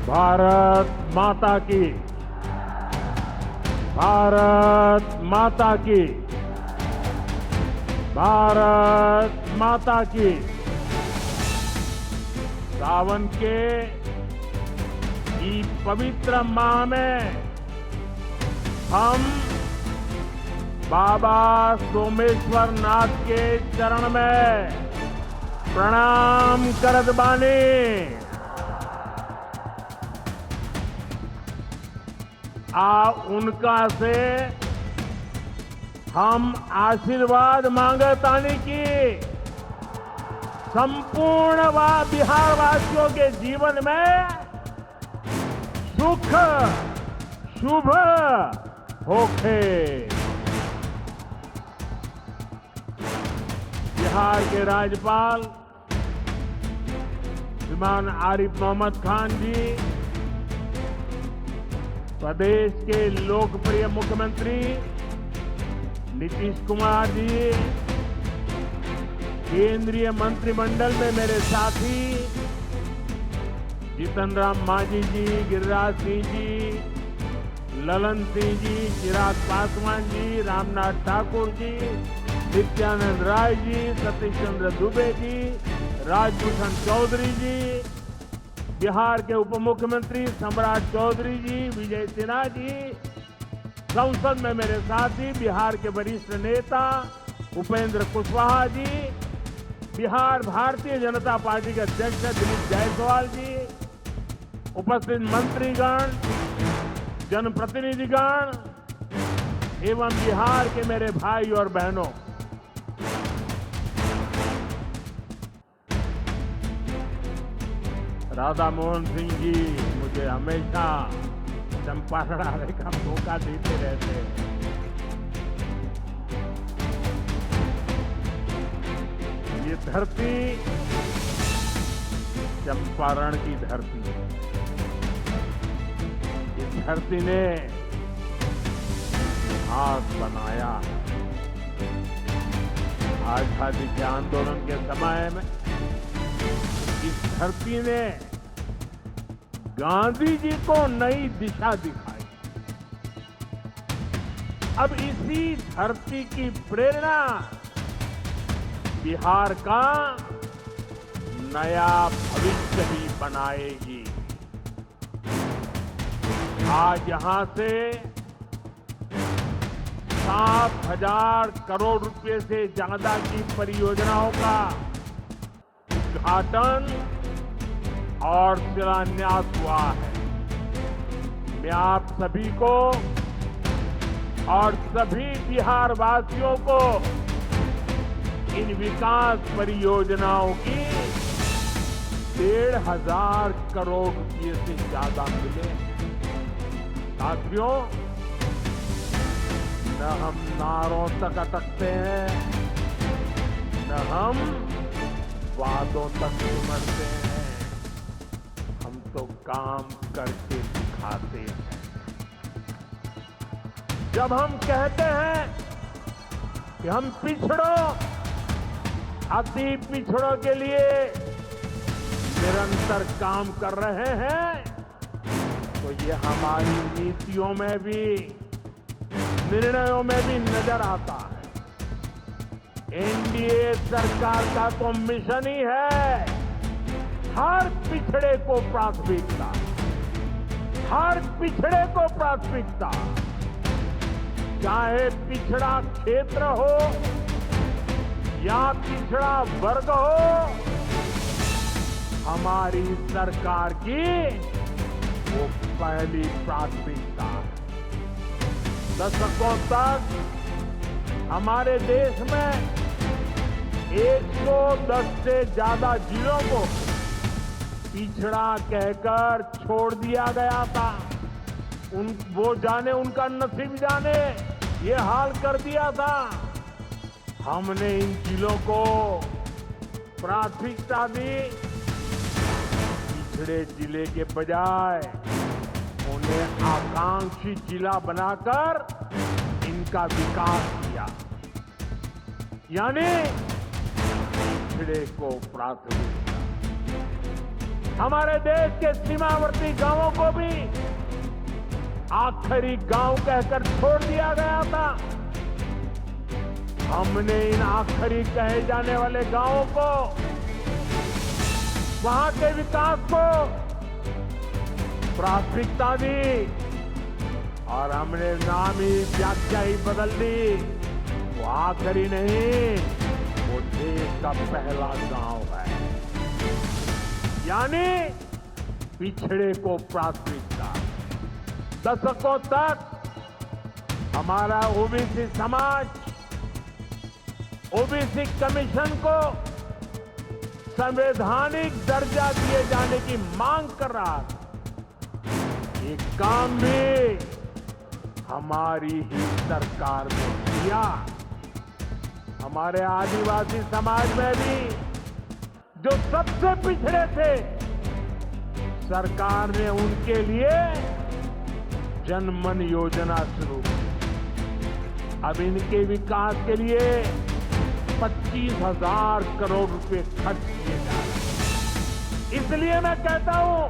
भारत माता की, भारत माता की, भारत माता की। सावन के इस पवित्र माह में हम बाबा सोमेश्वर नाथ के चरण में प्रणाम करत बानी। उनका से हम आशीर्वाद मांगतानी की संपूर्ण बिहार वासियों के जीवन में सुख शुभ होखे। बिहार के राज्यपाल श्रीमान आरिफ मोहम्मद खान जी, प्रदेश के लोकप्रिय मुख्यमंत्री नीतीश कुमार जी, केंद्रीय मंत्रिमंडल में मेरे साथी जीतन राम मांझी जी, गिरिराज सिंह जी, ललन सिंह जी, चिराग पासवान जी, रामनाथ ठाकुर जी, नित्यानंद राय जी, सतीश चंद्र दुबे जी, राजभूषण चौधरी जी, बिहार के उप मुख्यमंत्री सम्राट चौधरी जी, विजय सिन्हा जी, संसद में मेरे साथी बिहार के वरिष्ठ नेता उपेंद्र कुशवाहा जी, बिहार भारतीय जनता पार्टी के अध्यक्ष दिलीप जायसवाल जी, उपस्थित मंत्रीगण, जनप्रतिनिधिगण एवं बिहार के मेरे भाई और बहनों, राधा मोहन सिंह जी मुझे हमेशा चंपारण आने का मौका देते रहते हैं। ये धरती चंपारण की धरती है। इस धरती ने हाथ बनाया। आजादी के आंदोलन के समय में इस धरती ने गांधी जी को नई दिशा दिखाई। अब इसी धरती की प्रेरणा बिहार का नया भविष्य भी बनाएगी। आज यहां से 7,000 करोड़ रुपए से ज्यादा की परियोजनाओं का उद्घाटन और शिलान्यास हुआ है। मैं आप सभी को और सभी बिहार वासियों को इन विकास परियोजनाओं की 1,500 करोड़ रुपए से ज्यादा मिले। साथियों, न हम नारों तक अटकते हैं, न हम वादों तक सिमटते हैं, हम तो काम करके दिखाते हैं। जब हम कहते हैं कि हम पिछड़ों, अति पिछड़ों के लिए निरंतर काम कर रहे हैं, तो ये हमारी नीतियों में भी, निर्णयों में भी नजर आता है। एनडीए सरकार का तो मिशन ही है हर पिछड़े को प्राथमिकता, हर पिछड़े को प्राथमिकता, चाहे पिछड़ा क्षेत्र हो या पिछड़ा वर्ग हो, हमारी सरकार की वो पहली प्राथमिकता है। दशकों तक हमारे देश में 110 से ज्यादा जिलों को पिछड़ा कहकर छोड़ दिया गया था। वो जाने, उनका नसीब जाने, ये हाल कर दिया था। हमने इन जिलों को प्राथमिकता दी। पिछड़े जिले के बजाय उन्हें आकांक्षी जिला बनाकर इनका विकास किया, यानी पिछड़े को प्राथमिकता। हमारे देश के सीमावर्ती गांवों को भी आखिरी गांव कहकर छोड़ दिया गया था। हमने इन आखिरी कहे जाने वाले गांवों को, वहां के विकास को प्राथमिकता दी और हमने नाम ही, व्याख्या ही बदल दी। वो आखिरी नहीं, वो देश का पहला गांव है, यानी पिछड़े को प्राथमिकता। दशकों तक हमारा ओबीसी समाज ओबीसी कमीशन को संवैधानिक दर्जा दिए जाने की मांग कर रहा था। ये काम भी हमारी ही सरकार ने किया। हमारे आदिवासी समाज में भी जो सबसे पिछड़े थे, सरकार ने उनके लिए जनमन योजना शुरू की। अब इनके विकास के लिए 25,000 करोड़ रुपए खर्च किए जा रहे हैं। इसलिए मैं कहता हूं,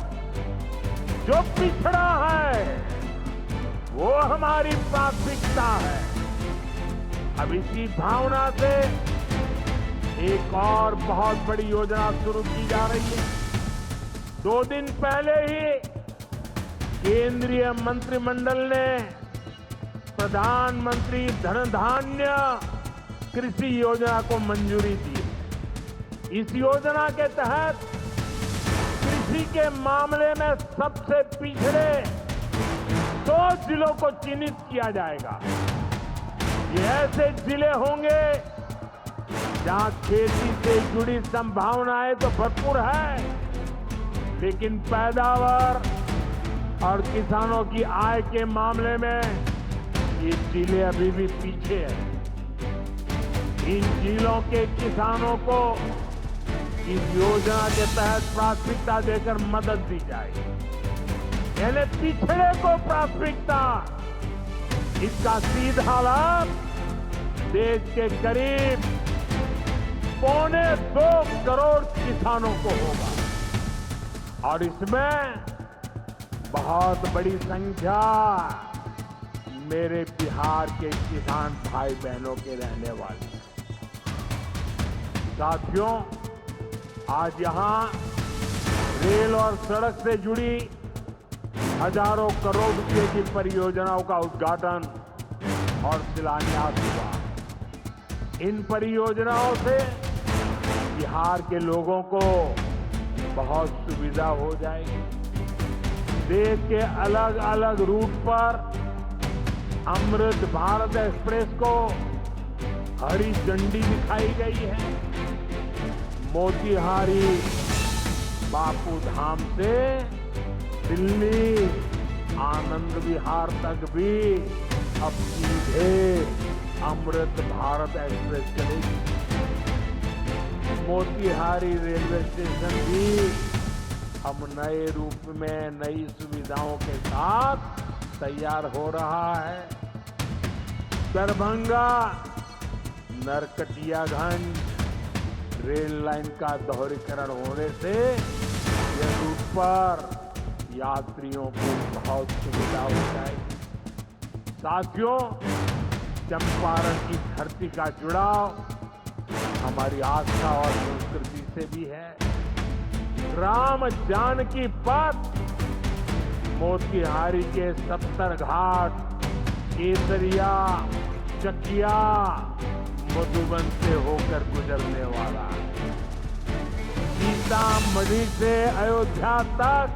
जो पिछड़ा है वो हमारी प्राथमिकता है। अब इसी भावना से एक और बहुत बड़ी योजना शुरू की जा रही है। 2 दिन पहले ही केंद्रीय मंत्रिमंडल ने प्रधानमंत्री धन धान्य कृषि योजना को मंजूरी दी। इस योजना के तहत कृषि के मामले में सबसे पिछड़े 2 जिलों को चिन्हित किया जाएगा। ये ऐसे जिले होंगे जहां खेती से जुड़ी संभावनाएं तो भरपूर है, लेकिन पैदावार और किसानों की आय के मामले में ये जिले अभी भी पीछे हैं। इन जिलों के किसानों को इस योजना के तहत प्राथमिकता देकर मदद दी जाएगी, यानी पिछड़े को प्राथमिकता। इसका सीधा लाभ देश के करीब 2.25 करोड़ किसानों को होगा और इसमें बहुत बड़ी संख्या मेरे बिहार के किसान भाई बहनों के रहने वाले हैं। साथियों, आज यहां रेल और सड़क से जुड़ी हजारों करोड़ रुपए की परियोजनाओं का उद्घाटन और शिलान्यास हुआ। इन परियोजनाओं से बिहार के लोगों को बहुत सुविधा हो जाएगी। देश के अलग अलग रूट पर अमृत भारत एक्सप्रेस को हरी झंडी दिखाई गई है। मोतिहारी बापू धाम से दिल्ली आनंद विहार तक भी अब सीधे अमृत भारत एक्सप्रेस चलेगी। मोतिहारी रेलवे स्टेशन भी अब नए रूप में नई सुविधाओं के साथ तैयार हो रहा है। दरभंगा नरकटियागंज रेल लाइन का दोहरीकरण होने से यह रूट पर यात्रियों को बहुत सुविधा हो जाएगी। साथियों, चंपारण की धरती का जुड़ाव हमारी आस्था और संस्कृति से भी है। राम जानकी पथ, मोतिहारी के 70 घाट, केसरिया, चकिया, मधुबन से होकर गुजरने वाला है। सीतामढ़ी से अयोध्या तक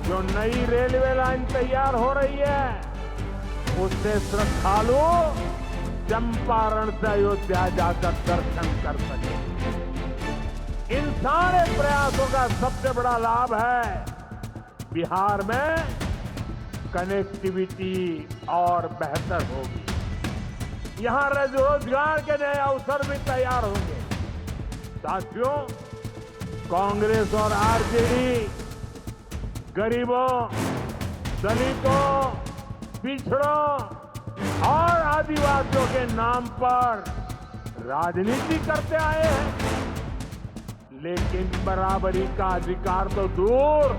जो नई रेलवे लाइन तैयार हो रही है, उससे श्रद्धालु चंपारण से अयोध्या जाकर दर्शन कर सके। इन सारे प्रयासों का सबसे बड़ा लाभ है बिहार में कनेक्टिविटी और बेहतर होगी। यहां रोजगार के नए अवसर भी तैयार होंगे। साथियों, कांग्रेस और आरजेडी गरीबों, दलितों, पिछड़ों और आदिवासियों के नाम पर राजनीति करते आए हैं, लेकिन बराबरी का अधिकार तो दूर,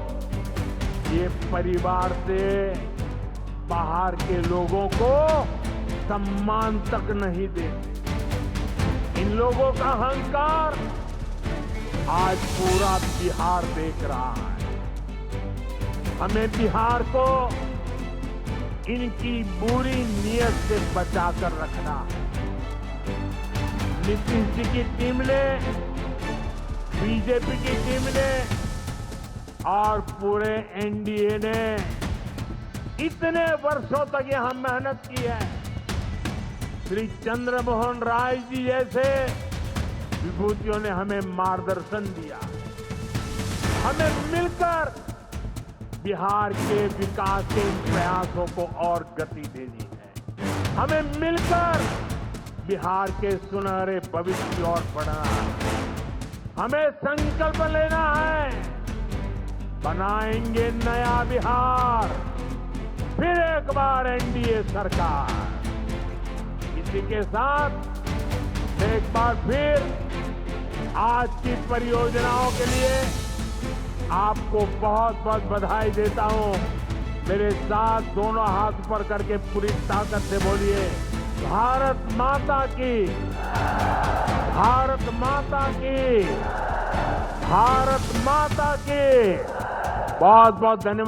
ये परिवार से बाहर के लोगों को सम्मान तक नहीं देते। इन लोगों का अहंकार आज पूरा बिहार देख रहा है। हमें बिहार को इनकी बुरी नीयत से बचाकर रखना है। नीतीश जी की टीम ने, बीजेपी की टीम ने और पूरे एनडीए ने इतने वर्षों तक यहां मेहनत की है। श्री चंद्रमोहन राय जी जैसे विभूतियों ने हमें मार्गदर्शन दिया। हमें मिलकर बिहार के विकास के इन प्रयासों को और गति देनी है। हमें मिलकर बिहार के सुनहरे भविष्य की ओर बढ़ना है। हमें संकल्प लेना है, बनाएंगे नया बिहार, फिर एक बार एनडीए सरकार। इसी के साथ एक बार फिर आज की परियोजनाओं के लिए आपको बहुत बहुत बधाई देता हूं। मेरे साथ दोनों हाथ ऊपर करके पूरी ताकत से बोलिए, भारत माता की, भारत माता की, भारत माता की। बहुत बहुत धन्यवाद।